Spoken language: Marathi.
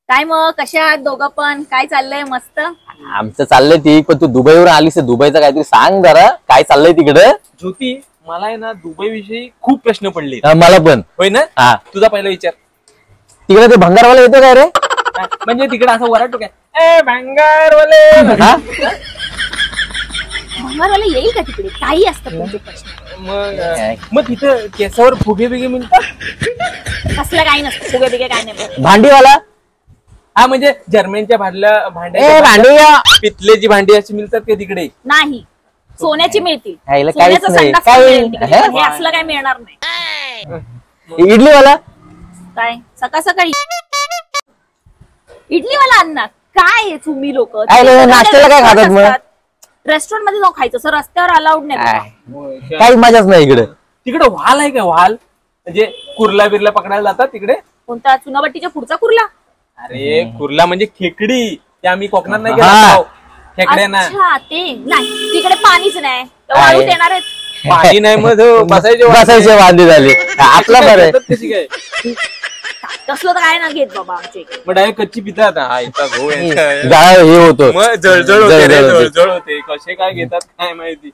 काय मग कशा आहात दोघं पण? काय चाललंय? मस्त. आमचं चाललंय ती पण तू दुबईवरून आलीस दुबईचं काहीतरी सांग जरा काय चाललंय तिकडे. ज्योती मला आहे ना दुबई विषयी खूप प्रश्न पडले. मला पण. होय ना? हा तुझा पहिला विचार. तिकडे ते भंगारवाला येतो काय रे? म्हणजे तिकडे असं वराटो काय ए भंगारवाले भंगारवाला येईल का तिकडे? काही असतात तुमचे प्रश्न. मग तिथं केसावर फुगे बिगे मिळतात. कसलं काही नसतं, फुगे बिगे काय नाही. भांडीवाला. हा म्हणजे जर्मनच्या भांडी पितलेची भांडी अशी मिळतात का तिकडे? नाही, सोन्याची मिळतील. ह्याला सोन्याचं काहीच नाही. संडास मिळेल तिकडे, पण हे असलं काय मिळणार नाही. इडलीवाला. काय सकाळ सकाळी इडलीवाला आणणार? काय तुम्ही लोक नाश्त्याला काय खातात मग? रेस्टॉरंट मध्ये जाऊन खायचं सर, रस्त्यावर अलाउड नाही. काही मजाच नाही इकडे. तिकडे व्हाल आहे का? व्हाल म्हणजे कुर्ला बिर्ला पकडायला जातात तिकडे. कोणता? चुनाभट्टीच्या पुढचा कुर्ला? अरे कुर्ला म्हणजे खेकडी. ते आम्ही कोकणात नाही हा. गेलो खेकड्या ना. अच्छा, ते नाही तिकडे पाणीच नाही, वाळूत येणार आहेत. पाणी नाही मग बसायचे वांदे झाले. आपला बरं आहे. कशी काय तसलं तर काय ना घेत बाबा आमच्या इकडे. मग डायरेक्ट कच्ची पितात. हा इथं भाऊ आहे. हे होतं मग जळजळ होते रे, जळजळ होते. जळजळ होते. कसे काय घेतात काय माहिती.